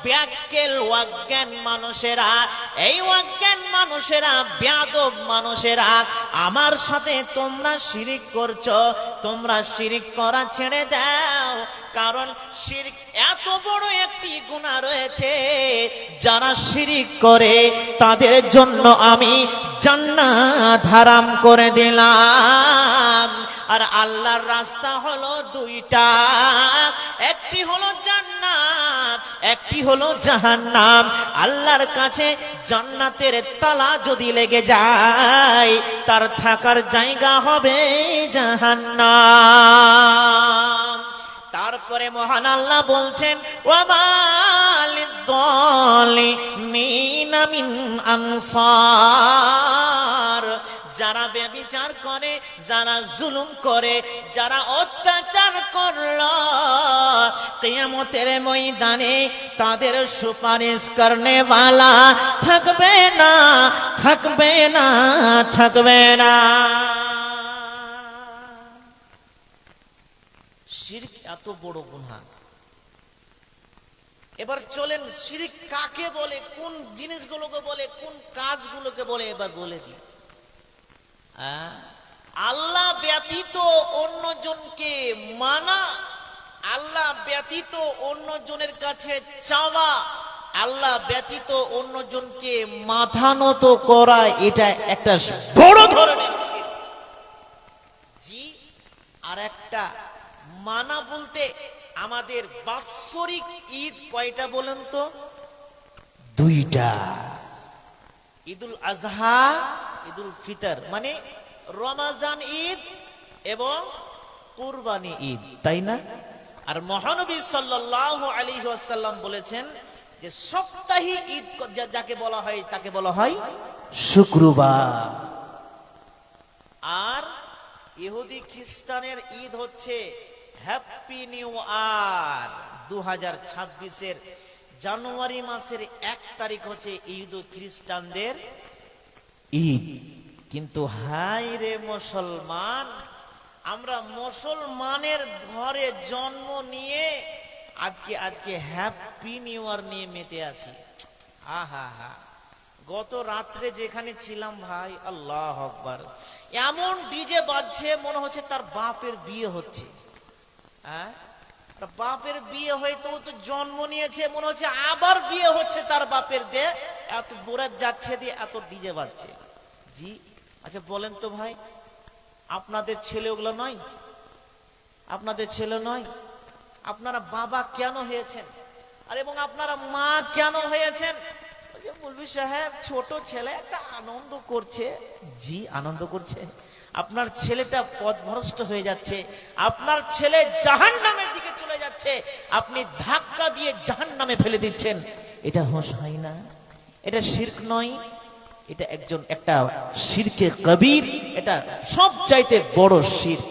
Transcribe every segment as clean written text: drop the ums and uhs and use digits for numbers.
ব্যাক্কেল অজ্ঞান মানুষেরা, এই অজ্ঞান মানুষেরা, বেয়াদব মানুষেরা, আমার সাথে তোমরা শিরিক করছো। তোমরা শিরিক করা ছেড়ে দাও, কারণ শিরক এত বড় একটি গুনাহ রয়েছে। যারা শিরিক করে তাদের জন্য আমি জান্নাত হারাম করে দিলাম। আর আল্লাহর রাস্তা হলো দুইটা, একটি হলো জান্নাত, একটি হলো জাহান্নাম। আল্লাহর কাছে জান্নাতের তালা যদি লেগে যায়, তার থাকার জায়গা হবে জাহান্নাম। তারপরে মহান আল্লাহ বলছেন, ওয়া লিয-যালিমিনা মিন আনসার। যারা ব্যভিচার করে, যারা জুলুম করে, যারা অত্যাচার করলো, কিয়ামতের ময়দানে তাদের সুপারিশ করনে वाला থাকবে না, থাকবে না, থাকবে না। শিরক এত বড় গুনাহ। এবার চলেন শিরক কাকে বলে, কোন জিনিসগুলোকে বলে, কোন কাজগুলোকে বলে, এবার বলে দিই। আল্লাহ ব্যতীত অন্যজনকে মানা, আল্লাহ ব্যতীত অন্যজনের কাছে চাওয়া, আল্লাহ ব্যতীত অন্যজনকে মাথা নত করা, এটা একটা বড় ধরনের শিরক। জি, আর একটা মানা বলতে আমাদের বাৎসরিক ঈদ কয়টা বলেন তো? দুইটা। ঈদুল আজহা, ঈদুল ফিতর, মানে রমজান ঈদ এবং কুরবানি ঈদ, তাই না? আর মহানবী সাল্লাল্লাহু আলাইহি ওয়াসাল্লাম বলেছেন যে সপ্তাহী ঈদ যাকে বলা হয় তাকে বলা হয় শুক্রবার। আর ইহুদি খ্রিস্টানের ঈদ হচ্ছে হ্যাপি নিউ ইয়ার। 2026-এর জানুয়ারি মাসের 1 তারিখ হচ্ছে ঈদ খ্রিস্টানদের ঈদ। কিন্তু হাই রে মুসলমান, আমরা মুসলমানের ঘরে জন্ম নিয়ে আজকে হ্যাপি নিউ ইয়ার নিয়ে মেতে আছি। আহা হা, গত রাত্রে যেখানে ছিলাম ভাই, আল্লাহ আকবার, এমন ডিজে বাজছে মনে হচ্ছে তার বাপের বিয়ে হচ্ছে। হ্যাঁ, বাপের বিয়ে হয়তো তো জন্ম নিয়েছে, মনে হচ্ছে আবার বিয়ে হচ্ছে তার বাপের দে, এত বোরাত যাচ্ছে দিয়ে এত ডিজে বাজছে। জি, আচ্ছা বলেন তো ভাই, আপনাদের ছেলে ওগুলো নয়? আপনাদের ছেলে নয়? আপনারা বাবা কেন হয়েছেন? আর এবং আপনারা মা কেন হয়েছেন? বলবি সাহেব ছোট ছেলে একটা আনন্দ করছে। জি, আনন্দ করছে। আপনার ছেলেটা পথভ্রষ্ট হয়ে যাচ্ছে, আপনার ছেলে জাহান্নামের দিকে চলে যাচ্ছে, আপনি ধাক্কা দিয়ে জাহান্নামে ফেলে দিচ্ছেন। এটা হোশ হয় না? এটা শিরক নয়? এটা একটা শিরকে কবির, এটা সব চাইতে বড় শিরক।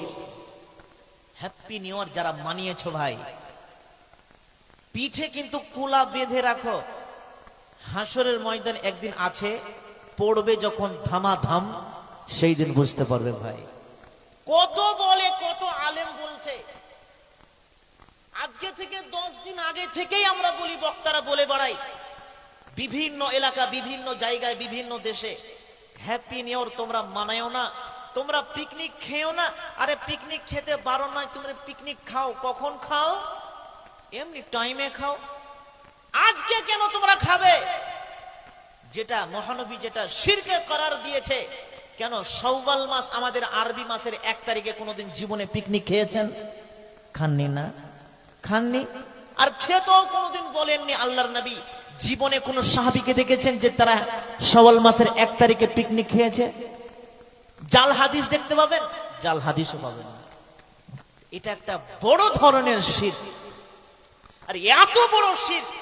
হ্যাপি নিউ ইয়ার যারা মানিয়েছো ভাই, পিঠে কিন্তু কুলা বেঁধে রাখো। হাসরের ময়দান একদিন আছে, পড়বে যখন ধামাধাম, সেই দিন বুঝতে পারবে ভাই। কত বলে, কত আলেম বলছে, আজকে থেকে 10 দিন আগে থেকেই আমরা বলি, বক্তারা বলে বেড়াই বিভিন্ন এলাকা, বিভিন্ন জায়গায়, বিভিন্ন দেশে, হ্যাপি নিউ ইয়ার তোমরা মানায়ও না, তোমরা পিকনিক খেও না। আরে পিকনিক খেতে বারণ নয়, তোমরা পিকনিক খাও। কখন খাও? এমনি টাইমে খাও। আজকে কেন তোমরা খাবে? যেটা মহানবী যেটা শিরকে করার দিয়েছে। কেন শাওয়াল মাস আমাদের আরবি মাসের 1 তারিখে কোনোদিন জীবনে পিকনিক খেয়েছেন? খাননি না? খাননি। আর খেতেও কোনোদিন বলেননি আল্লাহর নবী। জীবনে কোন সাহাবীকে দেখেছেন যে তারা শাওয়াল মাসের 1 তারিখে পিকনিক খেয়েছে? জাল হাদিস দেখতে পাবেন? জাল হাদিসও পাবেন না। এটা একটা বড় ধরনের শিরক। আর এত বড় শিরক,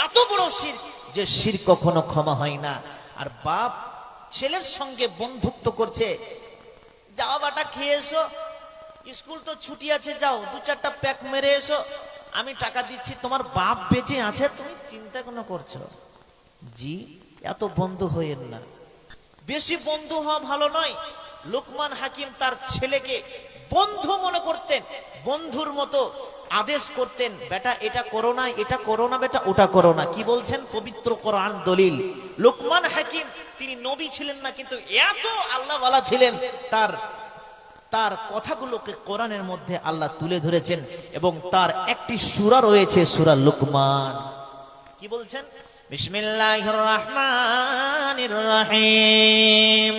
এত বড় শিরক যে শিরক কখনো ক্ষমা হয় না। আর বাপ ছেলের সঙ্গে বন্ধুত্ব করছে, যাও বাটা খেয়ে এসো, স্কুল তো ছুটি আছে, যাও 2-4টা প্যাক মেরে এসো, আমি টাকা দিচ্ছি, তোমার বাপ বেঁচে আছে, তুমি চিন্তা কেন করছো? জি, এত বন্ধু হইেন না। বেশি বন্ধু হওয়া ভালো নয়। লোকমান হাকিম তার ছেলেকে বন্ধু মনে করতেন, বন্ধুর মতো আদেশ করতেন, বেটা এটা করো না, এটা করো না, বেটা ওটা করো না। কি বলছেন পবিত্র কোরআন দলিল। লোকমান হাকিম তিনি নবী ছিলেন না, কিন্তু এত আল্লাহওয়ালা ছিলেন, তার তার কথাগুলোকে কোরআনের মধ্যে আল্লাহ তুলে ধরেছেন, এবং তার একটি সূরা রয়েছে, সূরা লুকমান। কি বলছেন? বিসমিল্লাহির রহমানির রহিম।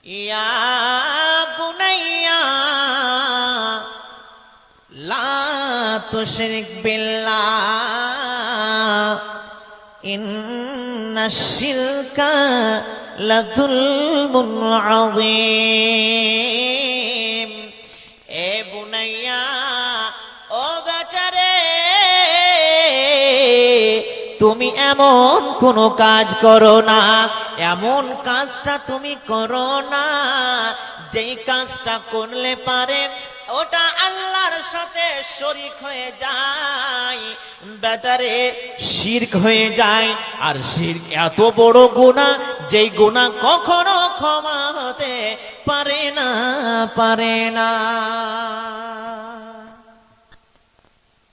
ইয়া বুনাইয়া লা তুশরিক বিল্লাহ ইন্নাশ শিরকা লাযুলমুন আযীম। এ বুনাইয়া, ও বেটারে, তুমি এমন কোন কাজ করো না, এমন কাজটা তুমি করো না যেই কাজটা করলে পারে ওটা আল্লাহর সাথে শরীক হয়ে যায়, বেটারে শিরক হয়ে যায়। আর শিরক এত বড় গুনাহ, যেই গুনাহ কখনো ক্ষমা হতে পারে না, পারে না।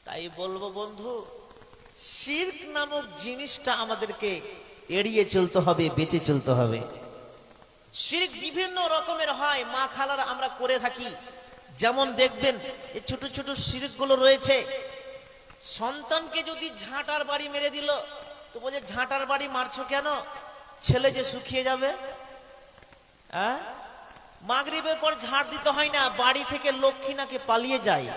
তাই বলবো বন্ধু, শিরক নামক জিনিসটা আমাদেরকে এড়িয়ে চলতে হবে, বেঁচে চলতে হবে। শিরক বিভিন্ন রকমের হয়, মা খালারা আমরা করে থাকি। যেমন দেখবেন এই ছোট ছোট শিরক গুলো রয়েছে। সন্তানকে যদি ঝাঁটার বাড়ি মেরে দিল, তো বলে ঝাঁটার বাড়ি মারছো কেন? ছেলে যে শুকিয়ে যাবে। হ্যাঁ, মাগরিবের পর ঝাড় দিতে হয় না, বাড়ি থেকে লক্ষ্মী নাকি পালিয়ে যায়।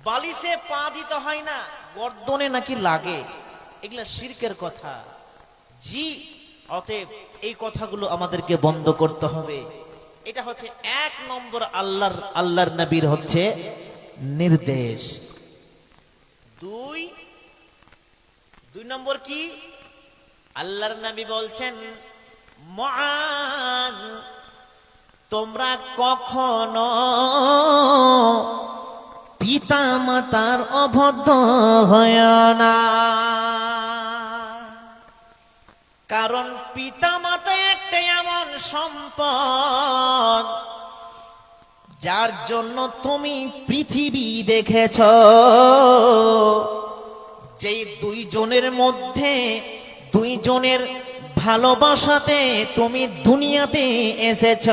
বালিশে পা দিতে হয় না, গর্দনে নাকি লাগে। এগুলা শিরকের কথা। জি, অতএব এই কথাগুলো আমাদেরকে বন্ধ করতে হবে। এটা হচ্ছে 1 নম্বর আল্লাহর নবীর হচ্ছে নির্দেশ। 2 নম্বর কি? আল্লাহর নবী বলছেন, মুআজ, তোমরা কখনো পিতা মাতার অভদ্র হয় না, কারণ পিতা মাতা একটা এমন সম্পদ যার জন্য তুমি পৃথিবী দেখেছ। যেই দুইজনের মধ্যে, দুইজনের ভালোবাসাতে তুমি দুনিয়াতে এসেছ।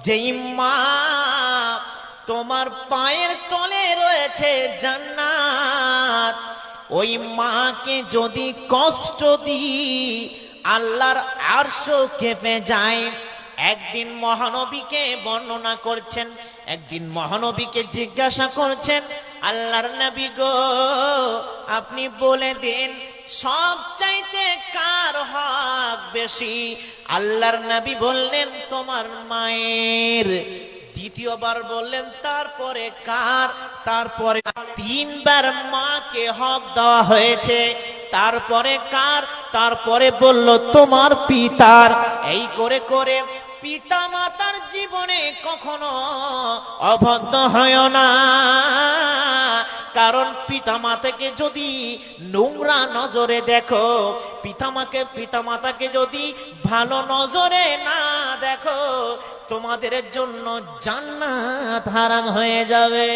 যেই মা তোমার পায়ের তলে রয়েছে জান্নাত, ওই মাকে যদি কষ্ট দিই আল্লাহর আরশও কেঁপে যায়। একদিন মহানবীকে বর্ণনা করছেন, একদিন মহানবীকে জিজ্ঞাসা করছেন, আল্লাহর নবী গো, আপনি বলে দিন সব চাইতে কার হক বেশি? আল্লাহর নবী বললেন, তোমার মায়ের। দ্বিতীয়বার বললেন, তারপরে কার? তারপরে 3 বার মাকে হক দেওয়া হয়েছে। তারপরে কার? তারপরে বলল তোমার পিতার। এই করে করে পিতা মাতার জীবনে কখনো অভদ্র হয় না, কারণ পিতা মাতাকে যদি নোংরা নজরে দেখো, পিতা মাতাকে যদি ভালো নজরে না দেখো, তোমাদের জন্য জান্নাত হারাম হয়ে যাবে।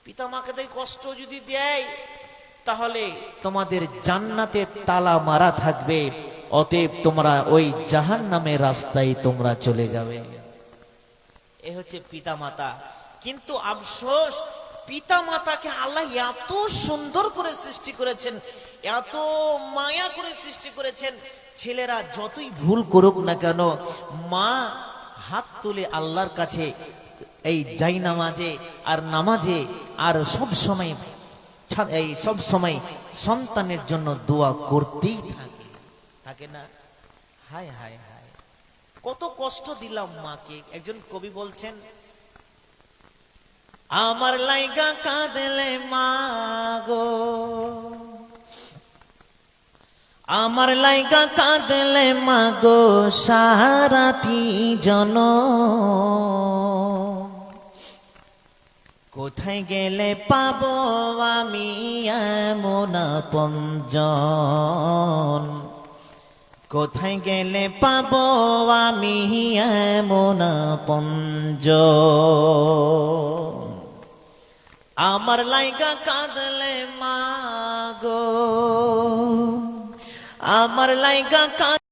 পিতা মাকে কষ্ট যদি দেয়, তাহলে তোমাদের জান্নাতে তালা মারা থাকবে। অতএব তোমরা ওই জাহান্নামের রাস্তায় তোমরা চলে যাবে। এ হচ্ছে পিতা মাতা। কিন্তু আফসোস, পিতা মাতাকে আল্লাহ এত সুন্দর করে সৃষ্টি করেছেন, এত মায়া করে সৃষ্টি করেছেন, ছেলেরা যতই ভুল করুক না কেন, মা হাত তুলে আল্লাহর কাছে এই যাই নামাজে আর নামাজে আর সব সময় সন্তানের জন্য দোয়া করতেই থাকে না? হায় হায় হায়, কত কষ্ট দিলাম মাকে। একজন কবি বলছেন, আমার লাইগা কাঁদলে মা গো, আমার লাইগা কাঁদলে মা গো সারাটি জনম, কোথায় গেলে পাবো আমি এমন আপনজন, কোথায় গেলে পাবো আমি এমন পঞ্জ, আমার লাইগা কাঁদলে মাগো, আমার লাইগা